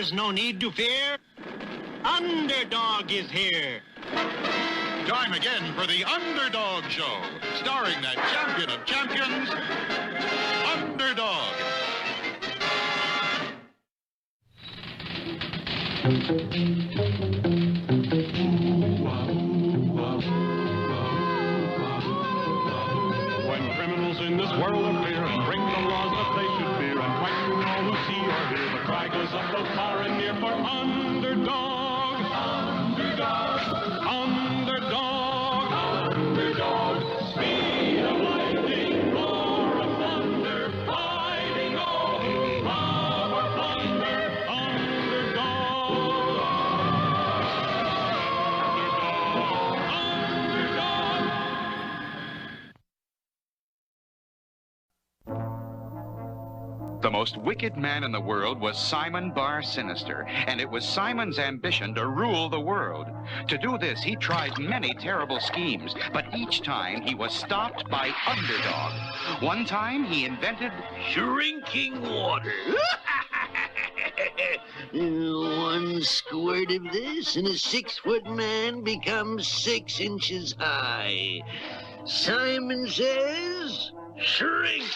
There's no need to fear. Underdog is here. Time again for the Underdog Show, starring the champion of champions, Underdog. When criminals in this world appear and bring the laws that they should fear and frighten all who see or hear, the cry goes up both far and near for Underdog. Underdog. Underdog. Underdog. Speed of lightning, roar of thunder, fighting all who love or plunder. Underdog. Underdog. The most wicked man in the world was Simon Bar Sinister, and it was Simon's ambition to rule the world. To do this, he tried many terrible schemes, but each time he was stopped by Underdog. One time, he invented Shrinking water. One squirt of this, and a 6-foot man becomes 6 inches high. Simon says, shrink.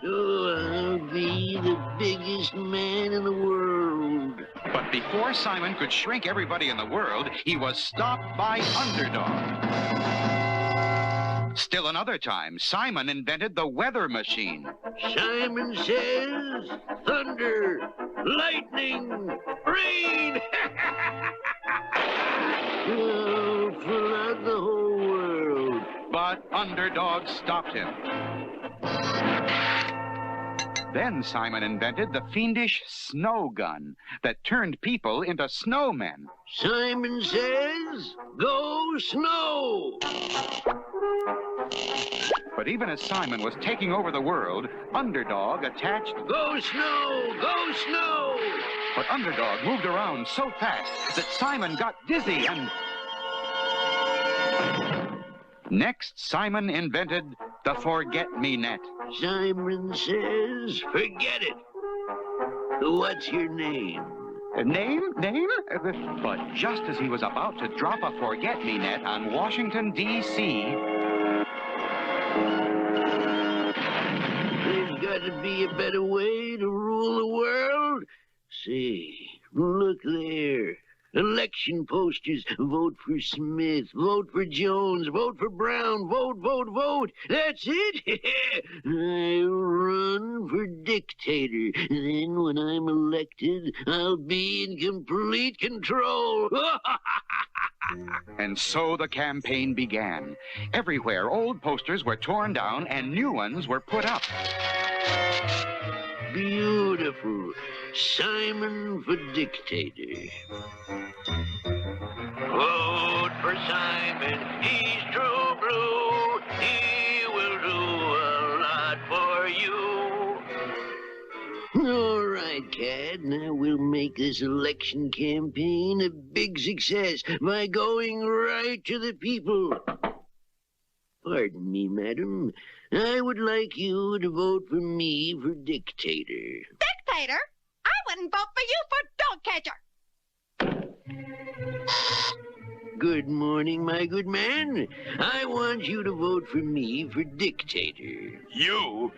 Oh, I'll be the biggest man in the world. But before Simon could shrink everybody in the world, he was stopped by Underdog. Still another time, Simon invented the weather machine. Simon says, thunder, lightning, rain. Oh, flood the whole world. But Underdog stopped him. Then Simon invented the fiendish snow gun that turned people into snowmen. Simon says, go snow. But even as Simon was taking over the world, Underdog attached... Go snow, go snow. But Underdog moved around so fast that Simon got dizzy and... Next, Simon invented the forget-me-net. Simon says, forget it. What's your name? Name? But just as he was about to drop a forget-me-net on Washington, D.C. There's got to be a better way to rule the world. See, look there. Election posters. Vote for Smith. Vote for Jones. Vote for Brown. Vote, vote, vote. That's it. I'll run for dictator. Then when I'm elected, I'll be in complete control. And so the campaign began. Everywhere, old posters were torn down and new ones were put up. Beautiful. Simon for dictator. Vote for Simon. He's true blue. He will do a lot for you. All right, Cat. Now we'll make this election campaign a big success by going right to the people. Pardon me, madam. I would like you to vote for me for dictator. Dictator? I wouldn't vote for you for dog catcher. Good morning, my good man. I want you to vote for me for dictator. You?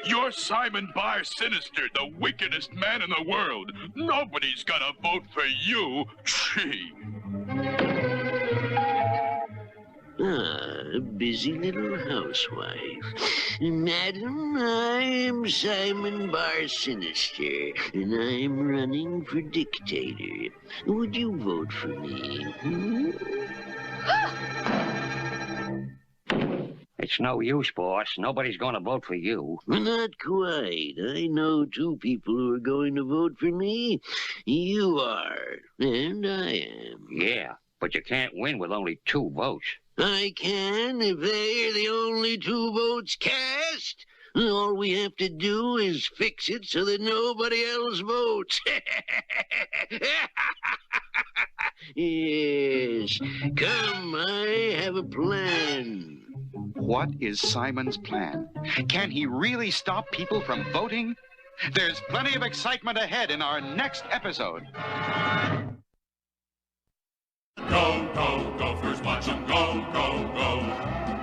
You're Simon Bar Sinister, the wickedest man in the world. Nobody's gonna vote for you. Gee. Ah, a busy little housewife. Madam, I am Simon Bar Sinister, and I'm running for dictator. Would you vote for me? It's no use, boss. Nobody's going to vote for you. Not quite. I know 2 people who are going to vote for me. You are, and I am. Yeah, but you can't win with only 2 votes. I can if they are the only 2 votes cast. All we have to do is fix it so that nobody else votes. Yes. Come, I have a plan. What is Simon's plan? Can he really stop people from voting? There's plenty of excitement ahead in our next episode. Go, go, Gophers, watch 'em go, go, go.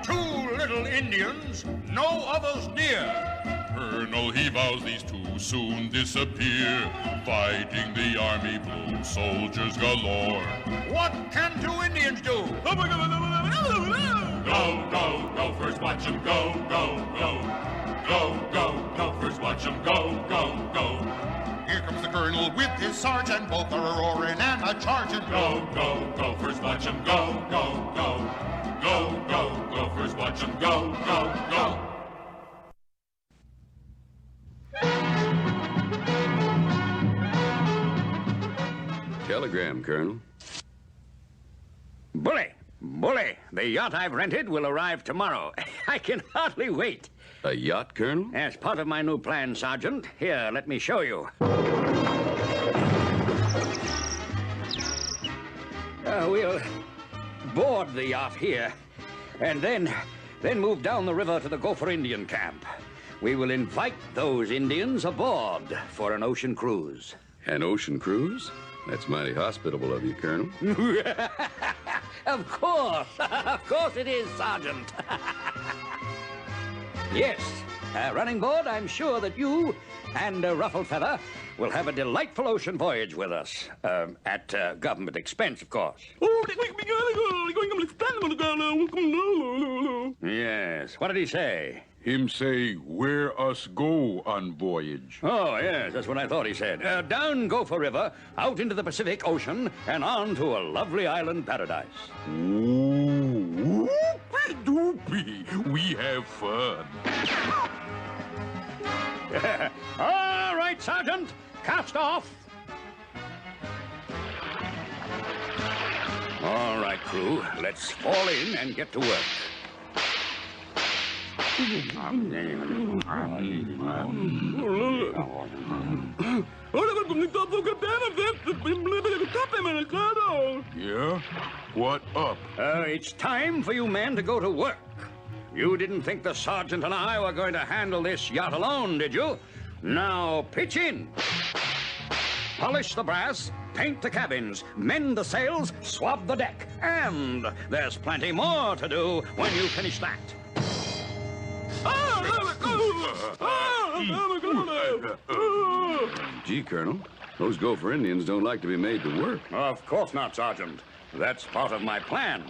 Two little Indians, no others near. Colonel, he vows these two soon disappear. Fighting the army blue, soldiers galore. What can two Indians do? Go, go, Gophers, watch 'em go, go, go. Go, go, Gophers, watch 'em go, go, go. Here comes the colonel with his sergeant, both are a-roaring and a-charging. Go, go, Gophers, watch 'em go, go, go. Go, go, Gophers, watch 'em go, go, go. Telegram, Colonel. Bully! Bully! The yacht I've rented will arrive tomorrow. I can hardly wait. A yacht, Colonel? As part of my new plan, Sergeant, here, let me show you. We'll board the yacht here, and then move down the river to the Gopher Indian camp. We will invite those Indians aboard for an ocean cruise. An ocean cruise? That's mighty hospitable of you, Colonel. Of course. Of course it is, Sergeant. Yes. Running board, I'm sure that you and Ruffled Feather will have a delightful ocean voyage with us. At government expense, of course. Yes. What did he say? Him say, where us go on voyage. Oh, yes, that's what I thought he said. Down Gopher River, out into the Pacific Ocean, and on to a lovely island paradise. Ooh, whoopie-doopie. We have fun. All right, Sergeant, cast off. All right, crew, let's fall in and get to work. Yeah? What up? It's time for you men to go to work. You didn't think the sergeant and I were going to handle this yacht alone, did you? Now, pitch in. Polish the brass, paint the cabins, mend the sails, swab the deck. And there's plenty more to do when you finish that. Gee, Colonel, those Gopher Indians don't like to be made to work. Of course not, Sergeant. That's part of my plan.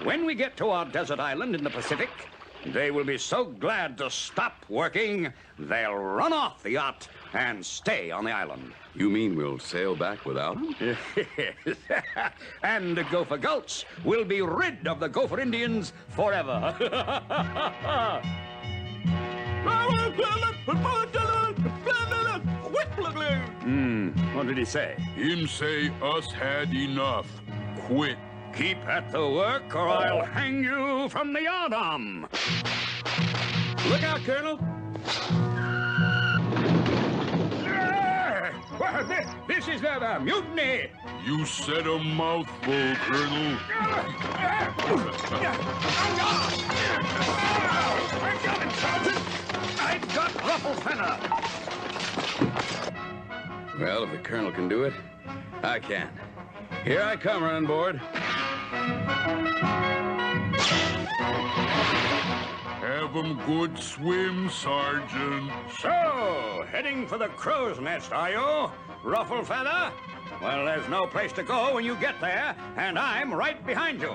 When we get to our desert island in the Pacific, they will be so glad to stop working, they'll run off the yacht and stay on the island. You mean we'll sail back without them? Yes. And the Gopher Gulch will be rid of the Gopher Indians forever. What did he say? Him say us had enough. Quit. Keep at the work or I'll hang you from the yardarm. Look out, Colonel. This is a mutiny. You said a mouthful, Colonel. I got him, Sergeant. I've got Ruffled Feather. Well, if the Colonel can do it, I can. Here I come, running board. Have 'em good swim, Sergeant. So, heading for the crow's nest, are you, Ruffled Feather? Well, there's no place to go when you get there, and I'm right behind you.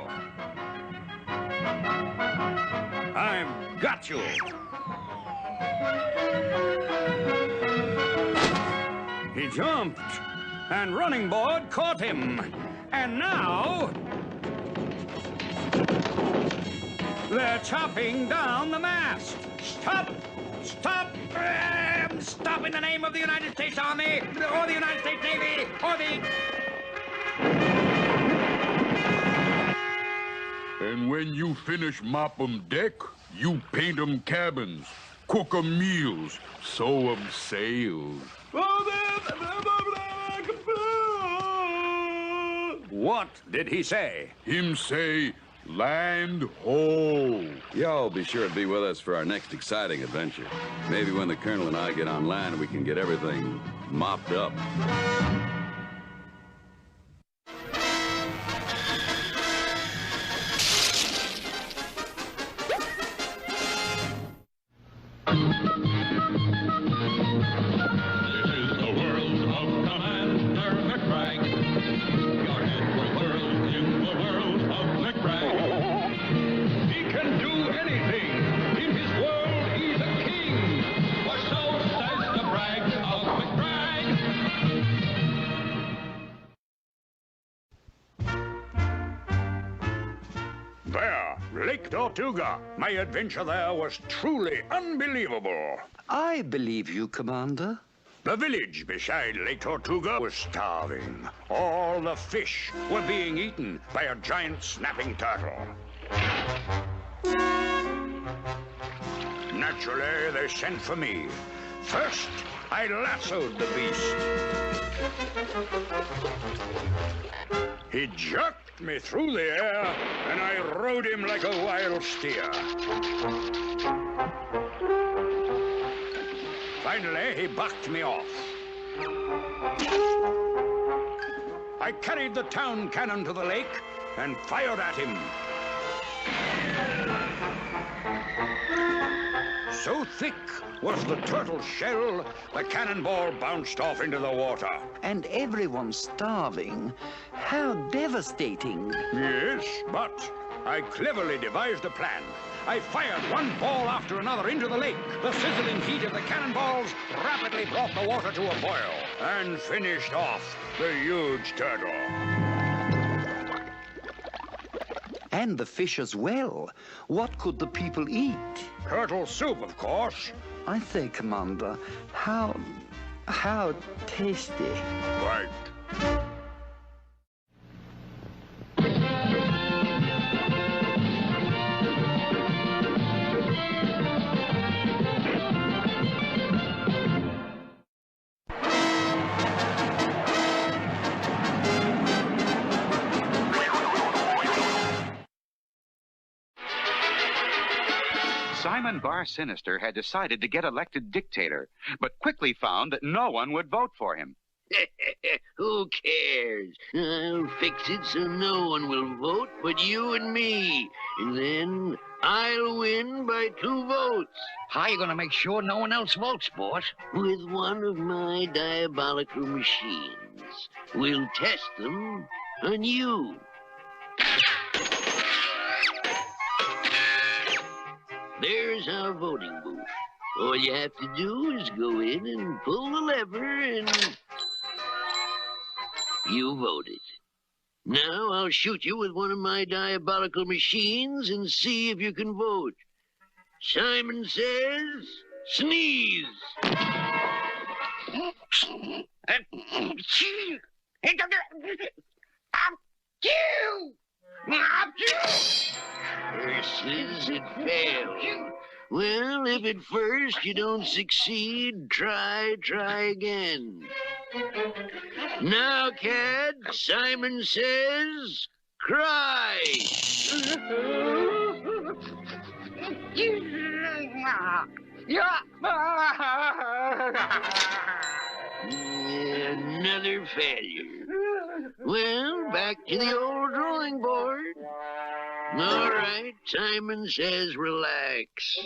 I've got you. He jumped, and Running Board caught him. And now they're chopping down the mast. Stop! Stop! Stop in the name of the United States Army, or the United States Navy, or the... And when you finish mop 'em deck, you paint 'em cabins, cook 'em meals, sew 'em sails. What did he say? Him say, land ho. Y'all be sure to be with us for our next exciting adventure. Maybe when the Colonel and I get on land, we can get everything mopped up. There, Lake Tortuga. My adventure there was truly unbelievable. I believe you, Commander. The village beside Lake Tortuga was starving. All the fish were being eaten by a giant snapping turtle. Naturally, they sent for me. First, I lassoed the beast. He jerked me through the air, and I rode him like a wild steer. Finally, he bucked me off. I carried the town cannon to the lake and fired at him. So thick was the turtle shell, the cannonball bounced off into the water. And everyone's starving. How devastating. Yes, but I cleverly devised a plan. I fired one ball after another into the lake. The sizzling heat of the cannonballs rapidly brought the water to a boil and finished off the huge turtle. And the fish as well. What could the people eat? Turtle soup, of course. I say, Commander, how tasty. Right. Simon Bar Sinister had decided to get elected dictator, but quickly found that no one would vote for him. Who cares? I'll fix it so no one will vote but you and me. And then I'll win by 2 votes. How you gonna make sure no one else votes, boss? With one of my diabolical machines. We'll test them on you. There's our voting booth. All you have to do is go in and pull the lever and... You voted. Now I'll shoot you with one of my diabolical machines and see if you can vote. Simon says, sneeze. Curses, it failed. Well, if at first you don't succeed, try again. Now, Cad, Simon says, cry. Another failure. Well, back to the old drawing board. All right, Simon says relax.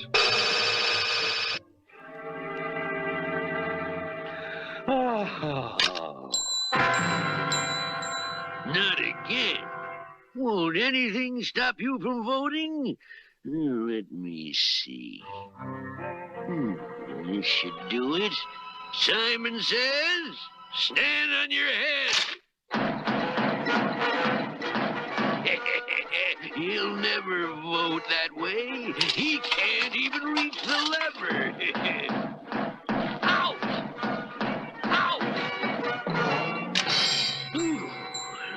Not again. Won't anything stop you from voting? Let me see. This should do it. Simon says, stand on your head. He'll never vote that way. He can't even reach the lever. Out! Out!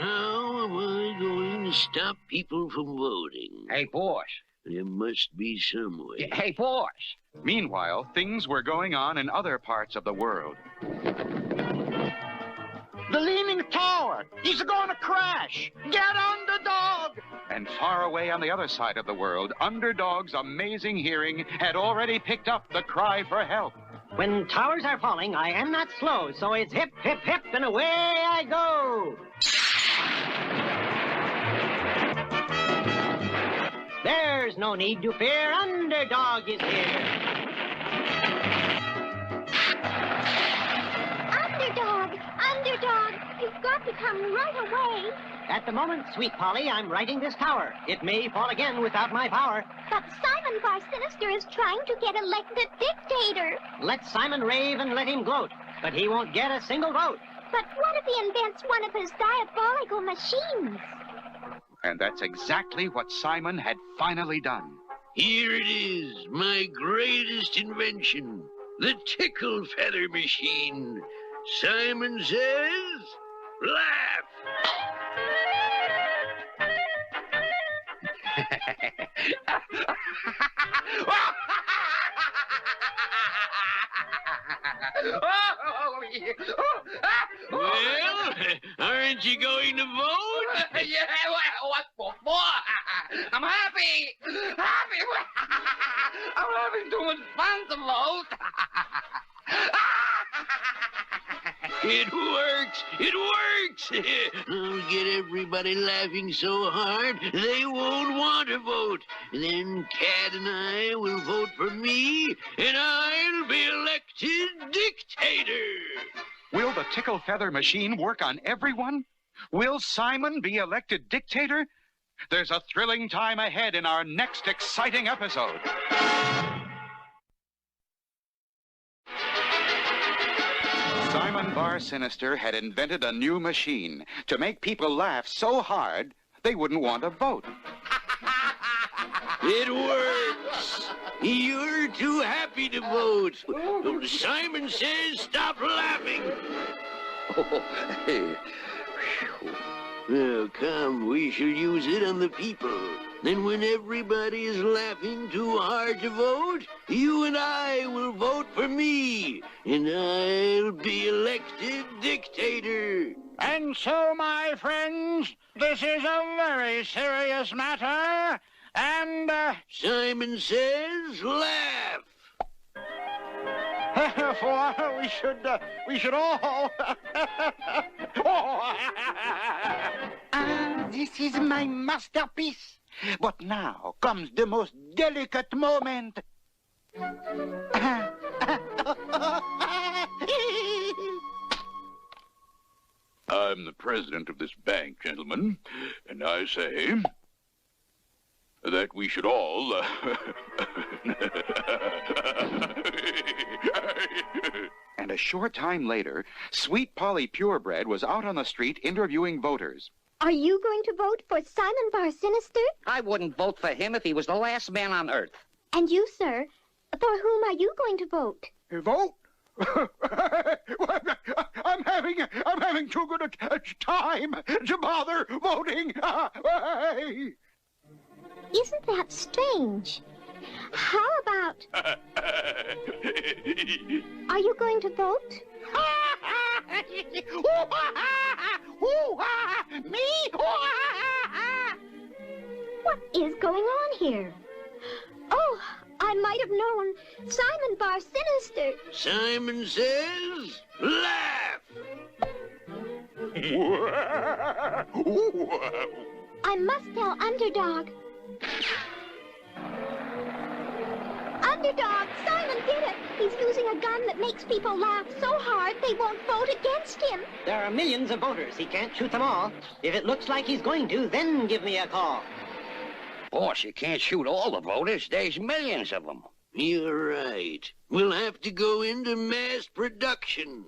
How am I going to stop people from voting? Hey, boss. There must be some way. Hey, boss. Meanwhile, things were going on in other parts of the world. The Leaning Tower. He's going to crash. Get Underdog. And far away on the other side of the world, Underdog's amazing hearing had already picked up the cry for help. When towers are falling, I am not slow, so it's hip, hip, hip, and away I go. There's no need to fear, Underdog is here. Underdog, you've got to come right away. At the moment, sweet Polly, I'm righting this tower. It may fall again without my power. But Simon Bar Sinister is trying to get elected dictator. Let Simon rave and let him gloat, but he won't get a single vote. But what if he invents one of his diabolical machines? And that's exactly what Simon had finally done. Here it is, my greatest invention, the tickle feather machine. Simon says, laugh. Well, aren't you going to vote? Yeah, what for? I'm happy. I'm having too much fun to vote. It works! It works! I'll get everybody laughing so hard they won't want to vote. Then Cat and I will vote for me, and I'll be elected dictator. Will the tickle feather machine work on everyone? Will Simon be elected dictator? There's a thrilling time ahead in our next exciting episode. Simon Bar Sinister had invented a new machine to make people laugh so hard they wouldn't want to vote. It works! You're too happy to vote. Simon says stop laughing. Oh, come, we shall use it on the people. Then when everybody is laughing too hard to vote, you and I will vote for me, and I'll be elected dictator. And so, my friends, this is a very serious matter, and... Simon says laugh. we should all... This is my masterpiece. But now comes the most delicate moment. I'm the president of this bank, gentlemen, and I say that we should all... And a short time later, Sweet Polly Purebred was out on the street interviewing voters. Are you going to vote for Simon Bar Sinister? I wouldn't vote for him if he was the last man on Earth. And you, sir? For whom are you going to vote? Vote? I'm having too good a time to bother voting. Isn't that strange? How about... Are you going to vote? Me? What is going on here? Oh, I might have known. Simon Bar Sinister. Simon says, laugh. I must tell Underdog. Underdog, Simon did it. He's using a gun that makes people laugh so hard they won't vote against him. There are millions of voters. He can't shoot them all. If it looks like he's going to, then give me a call. Boss, you can't shoot all the voters. There's millions of them. You're right. We'll have to go into mass production.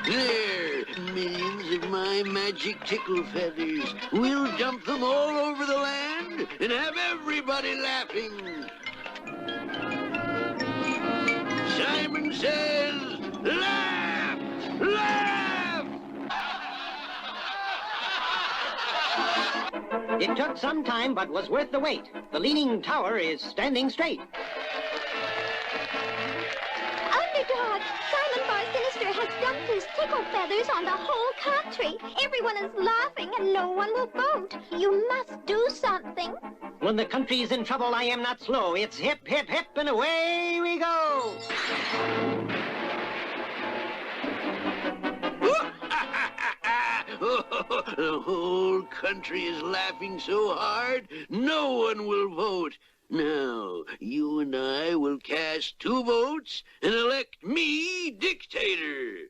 There, millions of my magic tickle feathers. We'll dump them all over the land and have everybody laughing. Simon says, laugh! Laugh! It took some time, but was worth the wait. The leaning tower is standing straight. Underdog, Simon Bar Sinister has dumped his tickle feathers on the whole country. Everyone is laughing and no one will vote. You must do something. When the country is in trouble, I am not slow. It's hip, hip, hip, and away we go. The whole country is laughing so hard, no one will vote. Now, you and I will cast 2 votes and elect me dictator.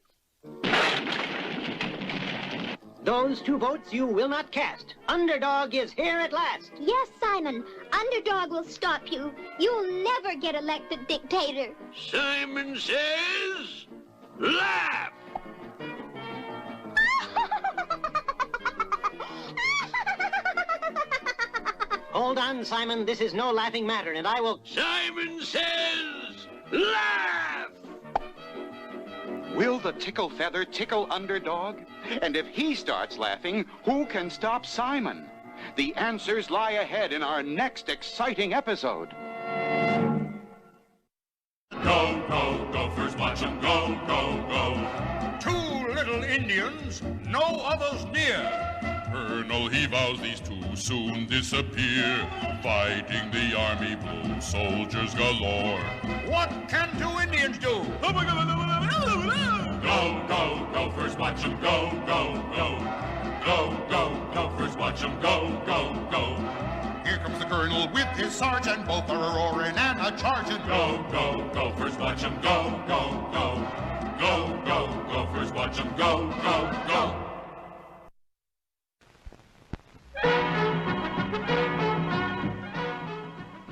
Those 2 votes you will not cast. Underdog is here at last. Yes, Simon. Underdog will stop you. You'll never get elected dictator. Simon says, laugh! Hold on, Simon. This is no laughing matter, and I will... Simon says, laugh! Will the tickle feather tickle Underdog? And if he starts laughing, who can stop Simon? The answers lie ahead in our next exciting episode. Go, go, gophers, watch 'em go, go, go. 2 little Indians, no others near. Colonel, he vows these 2 soon disappear. Fighting the army blue, soldiers galore. What can 2 Indians do? Go, go, gophers, watch 'em go, go, go. Go, go, gophers, watch 'em go, go, go. Here comes the colonel with his sergeant, both are roaring and a-charging. Go, go, gophers, watch 'em go, go, go. Go, go, gophers, watch 'em go, go, go.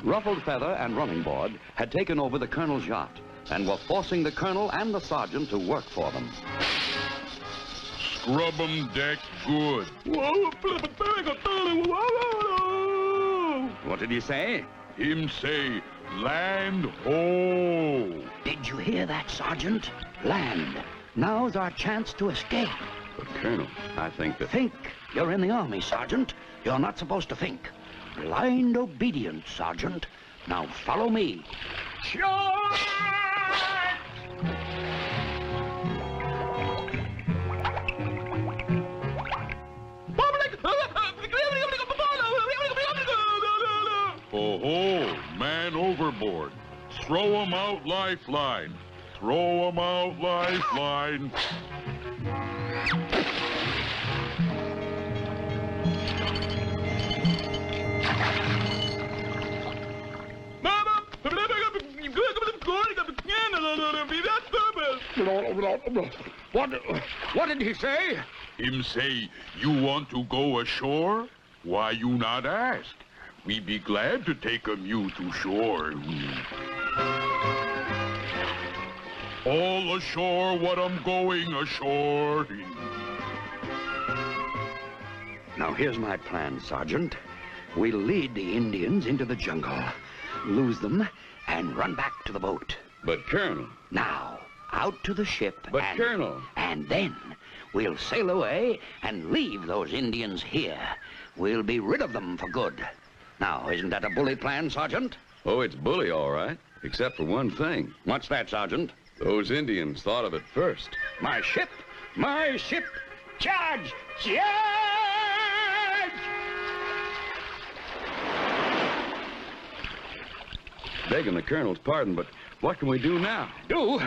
Ruffled Feather and Running Board had taken over the colonel's yacht and were forcing the colonel and the sergeant to work for them. Scrub 'em deck good. What did he say? Him say, land ho. Did you hear that, Sergeant? Land. Now's our chance to escape. But, Colonel, I think that... Think. You're in the army, Sergeant. You're not supposed to think. Blind obedience, Sergeant. Now follow me. Charge! Oh, man overboard. Throw 'em out lifeline. Throw 'em out lifeline. What did he say? Him say, you want to go ashore? Why you not ask? We be glad to take 'em you to shore. All ashore what I'm going ashore. Now, here's my plan, Sergeant. We'll lead the Indians into the jungle, lose them, and run back to the boat. But, Colonel... Now, out to the ship. But, Colonel... And then we'll sail away and leave those Indians here. We'll be rid of them for good. Now, isn't that a bully plan, Sergeant? Oh, it's bully, all right. Except for one thing. What's that, Sergeant? Those Indians thought of it first. My ship! My ship! Charge! Charge! Begging the Colonel's pardon, but what can we do now? Do?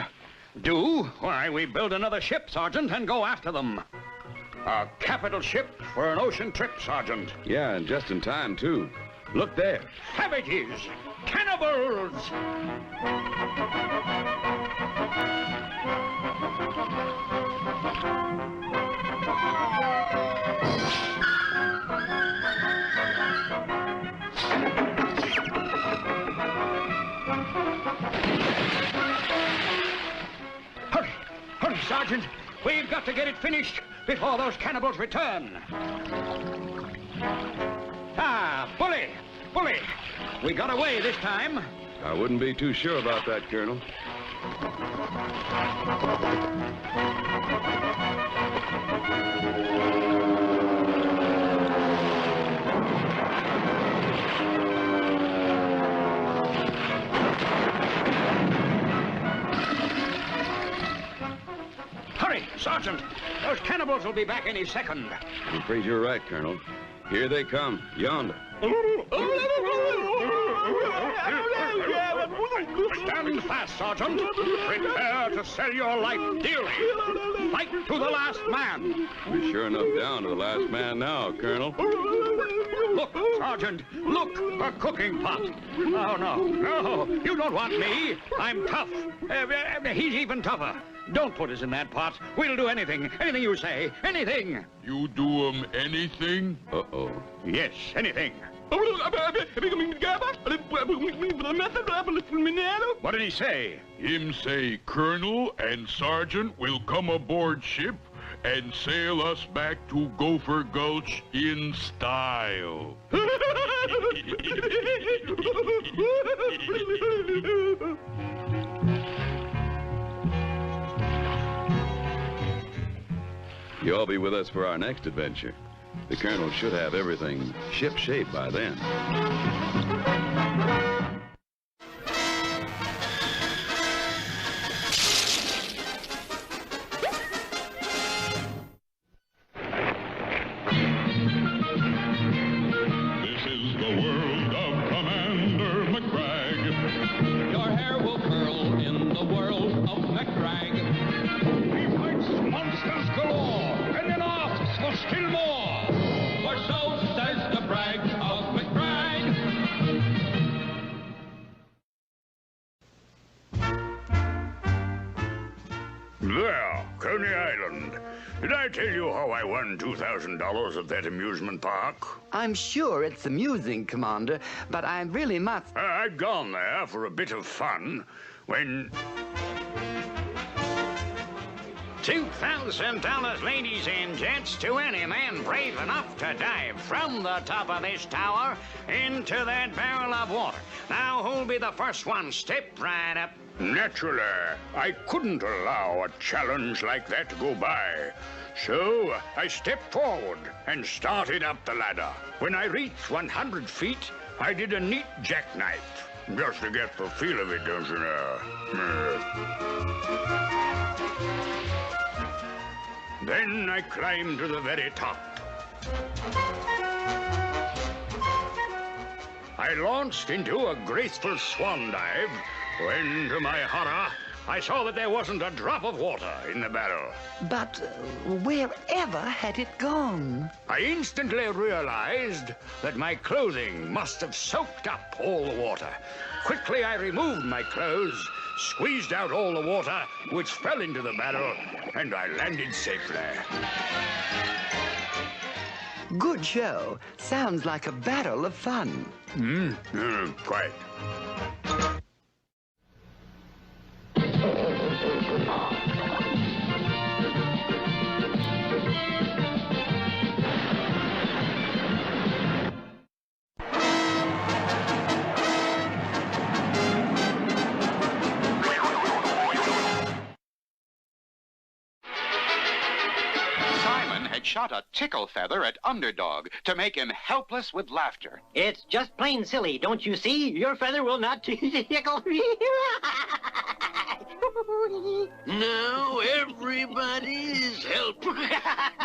Do? Why, we build another ship, Sergeant, and go after them. A capital ship for an ocean trip, Sergeant. Yeah, and just in time, too. Look there. Savages! Cannibals! Hurry! Hurry, Sergeant! We've got to get it finished before those cannibals return. Ah, bully! Bully! We got away this time. I wouldn't be too sure about that, Colonel. cannibals will be back any second. I'm afraid you're right, Colonel. Here they come, yonder. Stand fast, Sergeant. Prepare to sell your life dearly. Fight to the last man. We're sure enough down to the last man now, Colonel. Look, Sergeant, look, a cooking pot. Oh, no, you don't want me. I'm tough. He's even tougher. Don't put us in that pot. We'll do anything you say, anything. You do anything? Uh-oh. Yes, anything. What did he say? Him say Colonel and Sergeant will come aboard ship and sail us back to Gopher Gulch in style. You'll be with us for our next adventure. The Colonel should have everything ship-shape by then. This is the world of Commander McBragg. Your hair will curl in the world of McBragg. He fights monsters galore, and then asks for still more. For so says the brag of McBragg. There, Coney Island. Did I tell you how I won $2,000 at that amusement park? I'm sure it's amusing, Commander, but I really must... I'd gone there for a bit of fun when... $2,000, ladies and gents, to any man brave enough to dive from the top of this tower into that barrel of water. Now, who'll be the first one? Step right up. Naturally, I couldn't allow a challenge like that to go by. So I stepped forward and started up the ladder. When I reached 100 feet, I did a neat jackknife. Just to get the feel of it, don't you know? Then I climbed to the very top. I launched into a graceful swan dive when, to my horror, I saw that there wasn't a drop of water in the barrel. But wherever had it gone? I instantly realized that my clothing must have soaked up all the water. Quickly, I removed my clothes, squeezed out all the water, which fell into the barrel, and I landed safely. Good show. Sounds like a barrel of fun. Quite. Shot a tickle feather at Underdog to make him helpless with laughter. It's just plain silly, don't you see? Your feather will not tickle me. Now everybody is helpless.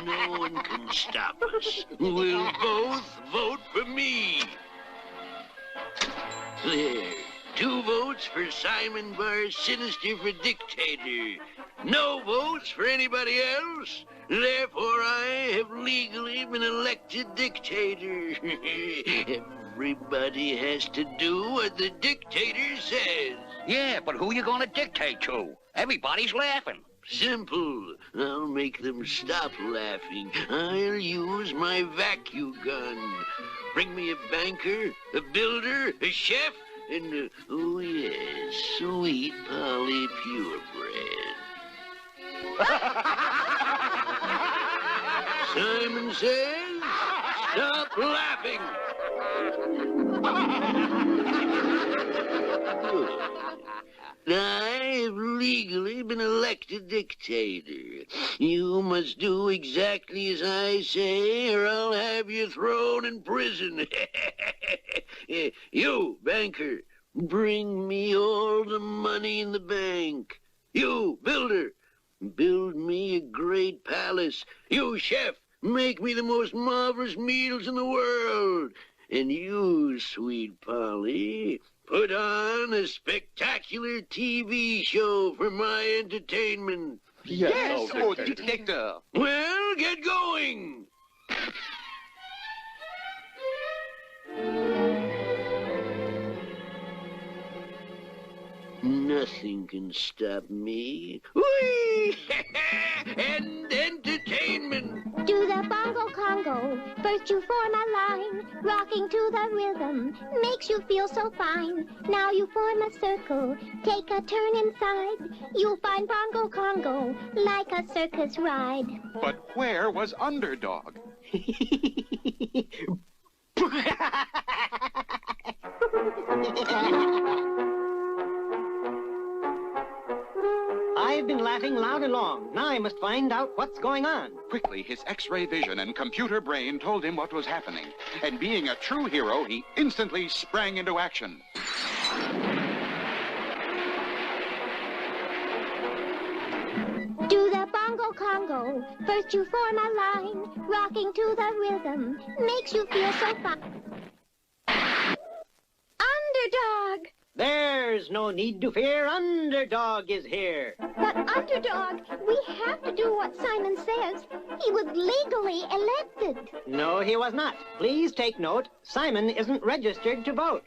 No one can stop us. We'll both vote for me. There. 2 votes for Simon Bar Sinister for dictator. No votes for anybody else. Therefore, I have legally been elected dictator. Everybody has to do what the dictator says. Yeah, but who you gonna dictate to? Everybody's laughing. Simple. I'll make them stop laughing. I'll use my vacuum gun. Bring me a banker, a builder, a chef, and, oh yes, sweet Polly Purebred. Simon says, stop laughing. I've legally been elected dictator. You must do exactly as I say, or I'll have you thrown in prison. You, banker, bring me all the money in the bank. You, builder, build me a great palace. You, chef, make me the most marvelous meals in the world. And you, sweet Polly, put on a spectacular TV show for my entertainment. Yes, oh, Dictator. Well, get going. Nothing can stop me. Whee! And entertainment. Do the bongo congo. First you form a line, rocking to the rhythm. Makes you feel so fine. Now you form a circle. Take a turn inside. You'll find bongo congo like a circus ride. But where was Underdog? I've been laughing loud and long. Now I must find out what's going on. Quickly, his X-ray vision and computer brain told him what was happening. And being a true hero, he instantly sprang into action. Do the bongo congo. First you form a line, rocking to the rhythm. Makes you feel so fine. Underdog! There's no need to fear. Underdog is here. But Underdog, we have to do what Simon says. He was legally elected. No, he was not. Please take note. Simon isn't registered to vote.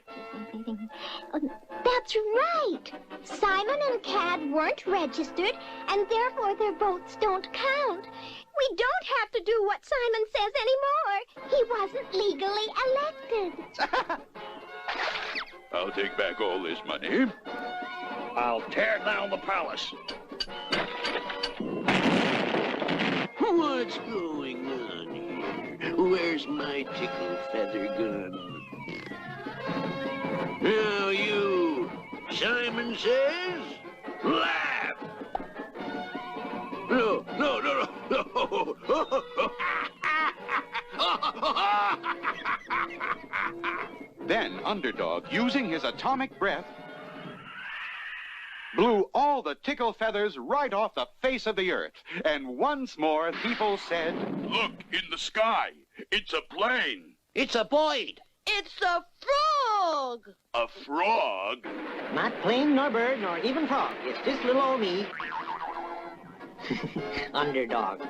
That's right. Simon and Cad weren't registered, and therefore their votes don't count. We don't have to do what Simon says anymore. He wasn't legally elected. I'll take back all this money. I'll tear down the palace. What's going on here? Where's my tickle feather gun? Now you, Simon says, laugh. No. Then Underdog, using his atomic breath, blew all the tickle feathers right off the face of the earth. And once more, people said, Look, in the sky. It's a plane. It's a bird. It's a frog! A frog? Not plane, nor bird, nor even frog. It's just little old me. Underdog.